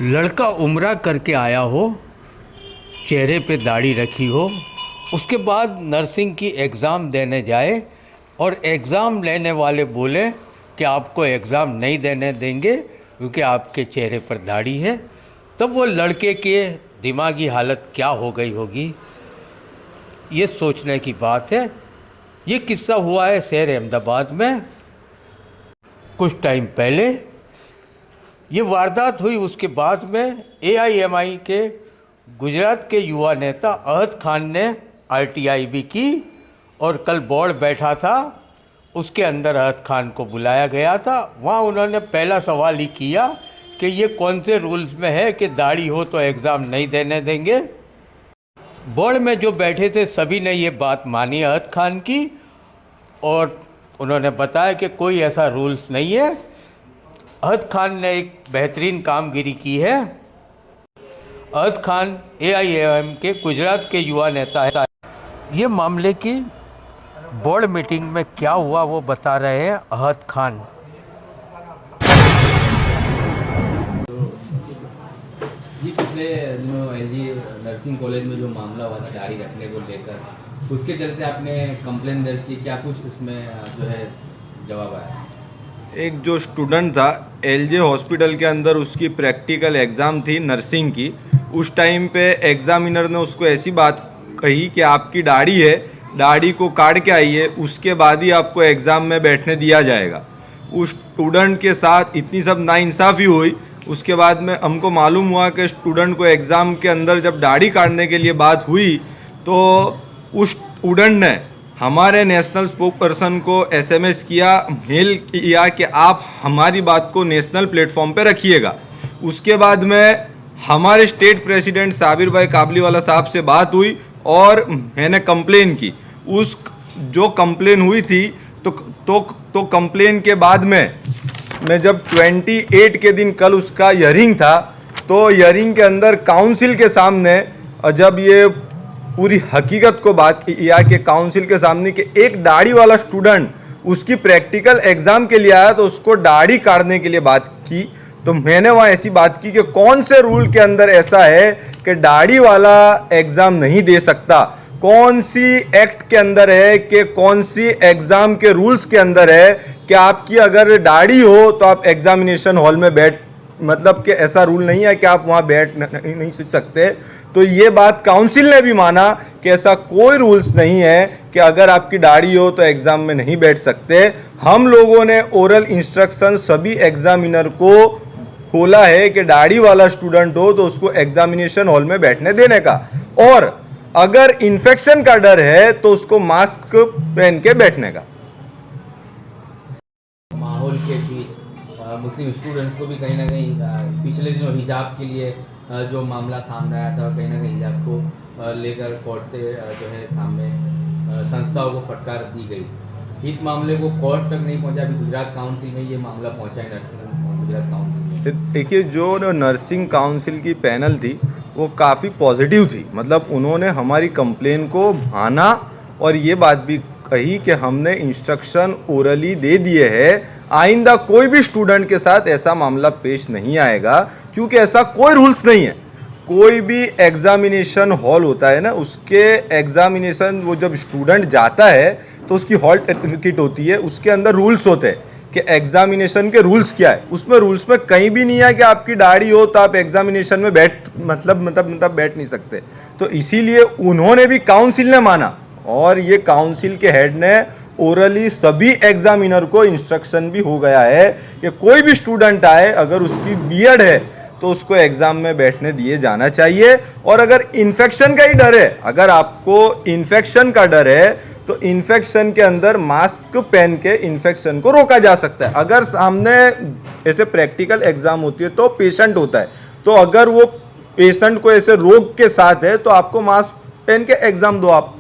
लड़का उम्रा करके आया हो, चेहरे पे दाढ़ी रखी हो, उसके बाद नर्सिंग की एग्ज़ाम देने जाए और एग्ज़ाम लेने वाले बोले कि आपको एग्ज़ाम नहीं देने देंगे क्योंकि आपके चेहरे पर दाढ़ी है। तब वो लड़के के दिमागी हालत क्या हो गई होगी, ये सोचने की बात है। ये किस्सा हुआ है शहर अहमदाबाद में कुछ टाइम पहले। ये वारदात हुई उसके बाद में एआईएमआई के गुजरात के युवा नेता अहद खान ने आरटीआई भी की और कल बोर्ड बैठा था, उसके अंदर अहद खान को बुलाया गया था। वहाँ उन्होंने पहला सवाल ही किया कि ये कौन से रूल्स में है कि दाढ़ी हो तो एग्ज़ाम नहीं देने देंगे। बोर्ड में जो बैठे थे सभी ने ये बात मानी अहद खान की और उन्होंने बताया कि कोई ऐसा रूल्स नहीं है। अहद खान ने एक बेहतरीन कामगिरी की है। अहद खान एआईएमआई के गुजरात के युवा नेता है। ये मामले की बोर्ड मीटिंग में क्या हुआ वो बता रहे हैं अहद खान। जी पिछले दिनों एलजी नर्सिंग कॉलेज में जो मामला हुआ था दाढ़ी रखने को लेकर, उसके चलते आपने कंप्लेंट दर्ज की, क्या कुछ उसमें जो है जवाब आया? एक जो स्टूडेंट था एलजे हॉस्पिटल के अंदर, उसकी प्रैक्टिकल एग्ज़ाम थी नर्सिंग की। उस टाइम पे एग्ज़ामिनर ने उसको ऐसी बात कही कि आपकी दाढ़ी है, दाढ़ी को काट के आइए, उसके बाद ही आपको एग्ज़ाम में बैठने दिया जाएगा। उस स्टूडेंट के साथ इतनी सब नाइंसाफ़ी हुई। उसके बाद में हमको मालूम हुआ कि स्टूडेंट को एग्ज़ाम के अंदर जब दाढ़ी काटने के लिए बात हुई तो उस स्टूडेंट ने हमारे नेशनल स्पोक पर्सन को एसएमएस किया, मेल किया कि आप हमारी बात को नेशनल प्लेटफॉर्म पे रखिएगा। उसके बाद में हमारे स्टेट प्रेसिडेंट साबिर भाई काबलीवाला साहब से बात हुई और मैंने कंप्लेन की। उस जो कंप्लेन हुई थी तो कंप्लेन के बाद में मैं जब 28 के दिन कल उसका हियरिंग था, तो हियरिंग के अंदर काउंसिल के सामने जब ये पूरी हकीकत को बात किया कि काउंसिल के सामने कि एक दाढ़ी वाला स्टूडेंट उसकी प्रैक्टिकल एग्ज़ाम के लिए आया तो उसको दाढ़ी काटने के लिए बात की, तो मैंने वहाँ ऐसी बात की कि कौन से रूल के अंदर ऐसा है कि दाढ़ी वाला एग्ज़ाम नहीं दे सकता, कौन सी एक्ट के अंदर है कि कौन सी एग्ज़ाम के रूल्स के अंदर है कि आपकी अगर दाढ़ी हो तो आप एग्जामिनेशन हॉल में बैठ, मतलब कि ऐसा रूल नहीं है कि आप वहाँ बैठ नहीं सकते। तो ये बात काउंसिल ने भी माना कि ऐसा कोई रूल्स नहीं है कि अगर आपकी दाढ़ी हो तो एग्ज़ाम में नहीं बैठ सकते। हम लोगों ने ओरल इंस्ट्रक्शन सभी एग्जामिनर को बोला है कि दाढ़ी वाला स्टूडेंट हो तो उसको एग्जामिनेशन हॉल में बैठने देने का, और अगर इन्फेक्शन का डर है तो उसको मास्क पहन के बैठने का। माहौल के बीच मुस्लिम स्टूडेंट्स को भी कहीं ना कहीं पिछले दिनों हिजाब के लिए जो मामला सामने आया था, कहीं ना कहीं हिजाब को लेकर कोर्ट से जो है सामने संस्थाओं को फटकार दी गई। इस मामले को कोर्ट तक नहीं पहुंचा, अभी गुजरात काउंसिल में ये मामला पहुंचा है, नर्सिंग गुजरात काउंसिल में। देखिए, जो नर्सिंग काउंसिल की पैनल थी वो काफ़ी पॉजिटिव थी, मतलब उन्होंने हमारी कंप्लेन को माना और ये बात भी कही कि हमने इंस्ट्रक्शन ओरली दे दिए हैं, आइंदा कोई भी स्टूडेंट के साथ ऐसा मामला पेश नहीं आएगा, क्योंकि ऐसा कोई रूल्स नहीं है। कोई भी एग्जामिनेशन हॉल होता है ना, उसके एग्जामिनेशन वो जब स्टूडेंट जाता है तो उसकी हॉल टिकट होती है, उसके अंदर रूल्स होते हैं कि एग्जामिनेशन के रूल्स क्या है। उसमें रूल्स में कहीं भी नहीं है कि आपकी दाढ़ी हो तो आप एग्जामिनेशन में मतलब बैठ नहीं सकते। तो इसीलिए उन्होंने भी, काउंसिल ने माना और ये काउंसिल के हेड ने ओरली सभी एग्जामिनर को इंस्ट्रक्शन भी हो गया है कि कोई भी स्टूडेंट आए, अगर उसकी बीएड है तो उसको एग्जाम में बैठने दिए जाना चाहिए। और अगर इन्फेक्शन का ही डर है, अगर आपको इन्फेक्शन का डर है तो इन्फेक्शन के अंदर मास्क पहन के इन्फेक्शन को रोका जा सकता है। अगर सामने ऐसे प्रैक्टिकल एग्जाम होती है तो पेशेंट होता है, तो अगर वो पेशेंट को ऐसे रोग के साथ है तो आपको मास्क पहन के एग्जाम दो आप।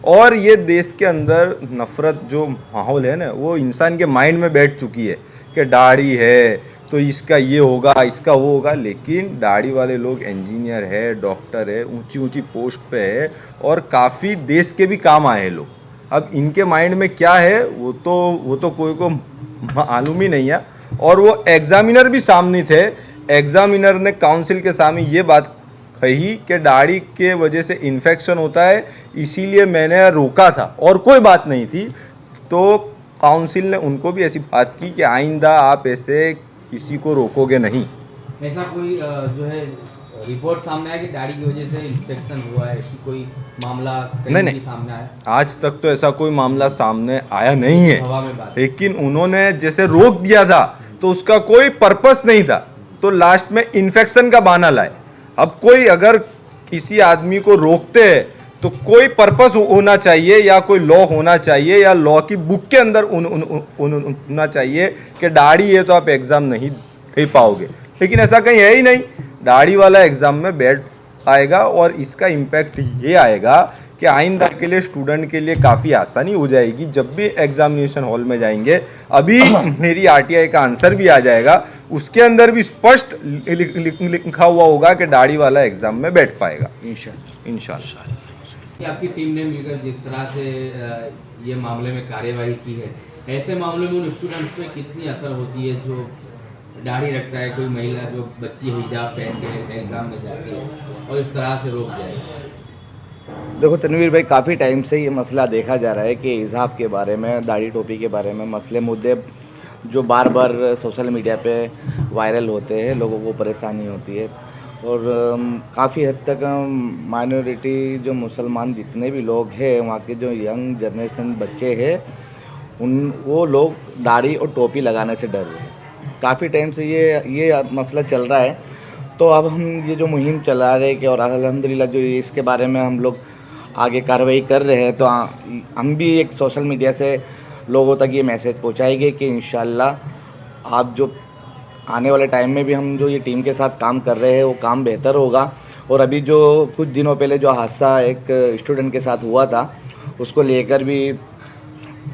और ये देश के अंदर नफ़रत जो माहौल है ना, वो इंसान के माइंड में बैठ चुकी है कि दाढ़ी है तो इसका ये होगा, इसका वो होगा। लेकिन दाढ़ी वाले लोग इंजीनियर है, डॉक्टर है, ऊंची ऊंची पोस्ट पे है और काफ़ी देश के भी काम आए हैं लोग। अब इनके माइंड में क्या है वो तो कोई को मालूम ही नहीं है। और वो एग्जामिनर भी सामने थे, एग्जामिनर ने काउंसिल के सामने ये बात कही कि दाढ़ी के वजह से इन्फेक्शन होता है, इसीलिए मैंने रोका था और कोई बात नहीं थी। तो काउंसिल ने उनको भी ऐसी बात की कि आइंदा आप ऐसे किसी को रोकोगे नहीं। ऐसा कोई जो है रिपोर्ट सामने आया कि दाढ़ी की वजह से इन्फेक्शन हुआ है, ऐसी कोई मामला कहीं नहीं, भी सामने आया? आज तक तो ऐसा कोई मामला सामने आया नहीं है, हवा में बात। लेकिन उन्होंने जैसे रोक दिया था तो उसका कोई पर्पस नहीं था, तो लास्ट में इन्फेक्शन का बहाना लाए। अब कोई अगर किसी आदमी को रोकते हैं तो कोई पर्पस होना चाहिए या कोई लॉ होना चाहिए या लॉ की बुक के अंदर होना चाहिए कि दाढ़ी है तो आप एग्ज़ाम नहीं दे पाओगे, लेकिन ऐसा कहीं है ही नहीं। दाढ़ी वाला एग्ज़ाम में बैठ पाएगा और इसका इम्पैक्ट ये आएगा कि आइंदा के लिए स्टूडेंट के लिए काफ़ी आसानी हो जाएगी जब भी एग्जामिनेशन हॉल में जाएंगे। अभी मेरी आरटीआई का आंसर भी आ जाएगा, उसके अंदर भी स्पष्ट लिखा हुआ होगा कि दाढ़ी वाला एग्ज़ाम में बैठ पाएगा इंशाल्लाह। कि आपकी टीम ने मिलकर जिस तरह से ये मामले में कार्यवाही की है, ऐसे मामलों में उन स्टूडेंट्स पे कितनी असर होती है जो दाढ़ी रखता है, कोई महिला जो बच्ची हिजाब पहन के एग्ज़ाम में जाती है और इस तरह से रोक जाए? देखो तनवीर भाई, काफ़ी टाइम से ये मसला देखा जा रहा है कि हिजाब के बारे में, दाढ़ी टोपी के बारे में मसले मुद्दे जो बार बार सोशल मीडिया पे वायरल होते हैं, लोगों को परेशानी होती है। और काफ़ी हद तक माइनॉरिटी जो मुसलमान जितने भी लोग हैं, वहाँ के जो यंग जनरेशन बच्चे हैं, वो लोग दाढ़ी और टोपी लगाने से डर रहे हैं। काफ़ी टाइम से ये मसला चल रहा है। तो अब हम ये जो मुहिम चला रहे हैं कि और अल्हम्दुलिल्लाह जो इसके बारे में हम लोग आगे कार्रवाई कर रहे हैं, तो हम भी एक सोशल मीडिया से लोगों तक ये मैसेज पहुंचाएंगे कि इंशाल्लाह आप जो आने वाले टाइम में भी हम जो ये टीम के साथ काम कर रहे हैं वो काम बेहतर होगा। और अभी जो कुछ दिनों पहले जो हादसा एक स्टूडेंट के साथ हुआ था, उसको लेकर भी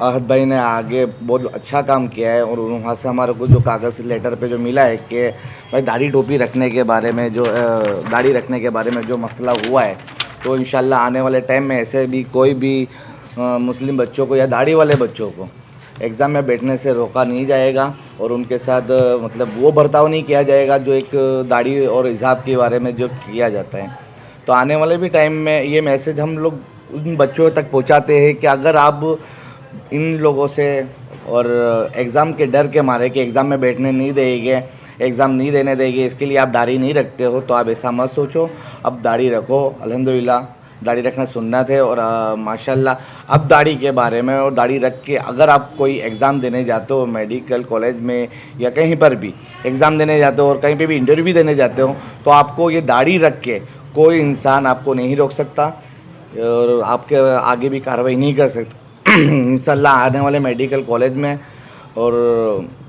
आहत भाई ने आगे बहुत अच्छा काम किया है। और वहाँ से हमारे को जो कागज़ लेटर पे जो मिला है कि भाई दाढ़ी टोपी रखने के बारे में जो दाढ़ी रखने के बारे में जो मसला हुआ है, तो इंशाल्लाह आने वाले टाइम में ऐसे भी कोई भी मुस्लिम बच्चों को या दाढ़ी वाले बच्चों को एग्ज़ाम में बैठने से रोका नहीं जाएगा और उनके साथ मतलब वो बर्ताव नहीं किया जाएगा जो एक दाढ़ी और हिजाब के बारे में जो किया जाता है। तो आने वाले भी टाइम में ये मैसेज हम लोग उन बच्चों तक पहुँचाते हैं कि अगर आप इन लोगों से और एग्ज़ाम के डर के मारे कि एग्ज़ाम में बैठने नहीं देंगे, एग्ज़ाम नहीं देने देंगे, इसके लिए आप दाढ़ी नहीं रखते हो, तो आप ऐसा मत सोचो, अब दाढ़ी रखो। अल्हम्दुलिल्लाह दाढ़ी रखना सुन्नत है। और माशाल्लाह अब दाढ़ी के बारे में और दाढ़ी रख के अगर आप कोई एग्ज़ाम देने जाते हो, मेडिकल कॉलेज में या कहीं पर भी एग्ज़ाम देने जाते हो और कहीं पे भी इंटरव्यू देने जाते हो, तो आपको ये दाढ़ी रख के कोई इंसान आपको नहीं रोक सकता और आपके आगे भी कार्रवाई नहीं कर सकता। इंशाल्लाह आने वाले मेडिकल कॉलेज में और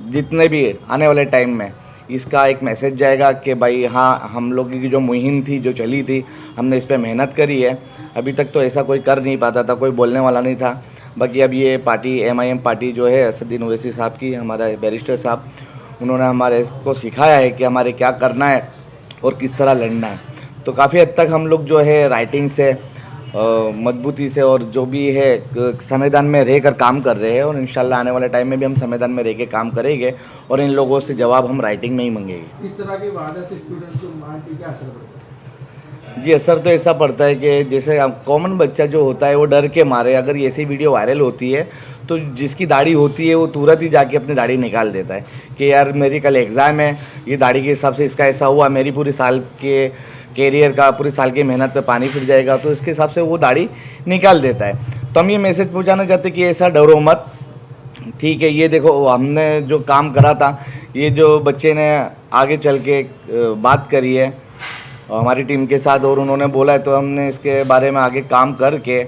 जितने भी आने वाले टाइम में इसका एक मैसेज जाएगा कि भाई हाँ, हम लोगों की जो मुहिम थी, जो चली थी, हमने इस पर मेहनत करी है। अभी तक तो ऐसा कोई कर नहीं पाता था, कोई बोलने वाला नहीं था। बाकी अब ये पार्टी MIM पार्टी जो है असदुद्दीन ओवैसी साहब की, हमारा बैरिस्टर साहब, उन्होंने हमारे को सिखाया है कि हमारे क्या करना है और किस तरह लड़ना है। तो काफ़ी हद तक हम लोग जो है राइटिंग से मजबूती से और जो भी है संविधान में रहकर काम कर रहे हैं और इंशाल्लाह आने वाले टाइम में भी हम संविधान में रह के काम करेंगे और इन लोगों से जवाब हम राइटिंग में ही मांगेंगे। इस तरह के वादा से स्टूडेंट को मान के क्या असर पड़ता है? जी, असर तो ऐसा पड़ता है कि जैसे कॉमन बच्चा जो होता है वो डर के मारे अगर ऐसी वीडियो वायरल होती है तो जिसकी दाढ़ी होती है वो तुरंत ही जाके अपनी दाढ़ी निकाल देता है कि यार मेरी कल एग्ज़ाम है, ये दाढ़ी के हिसाब से इसका ऐसा हुआ, मेरी पूरी साल के कैरियर का, पूरी साल की मेहनत पे पानी फिर जाएगा, तो इसके हिसाब से वो दाढ़ी निकाल देता है। तो हम ये मैसेज पहुंचाना चाहते हैं कि ऐसा डरो मत, ठीक है। ये देखो हमने जो काम करा था, ये जो बच्चे ने आगे चल के बात करी है हमारी टीम के साथ और उन्होंने बोला है, तो हमने इसके बारे में आगे काम करके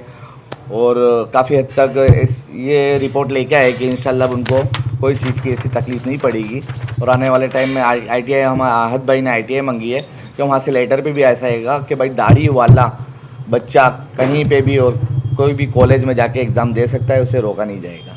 और काफ़ी हद तक ये रिपोर्ट लेके आए कि इंशाल्लाह उनको कोई चीज़ की ऐसी तकलीफ़ नहीं पड़ेगी। और आने वाले टाइम में ITI हम आहत भाई ने ITI मंगी है कि वहाँ से लेटर पे भी ऐसा आएगा कि भाई दाढ़ी वाला बच्चा कहीं पे भी और कोई भी कॉलेज में जाके एग्ज़ाम दे सकता है, उसे रोका नहीं जाएगा।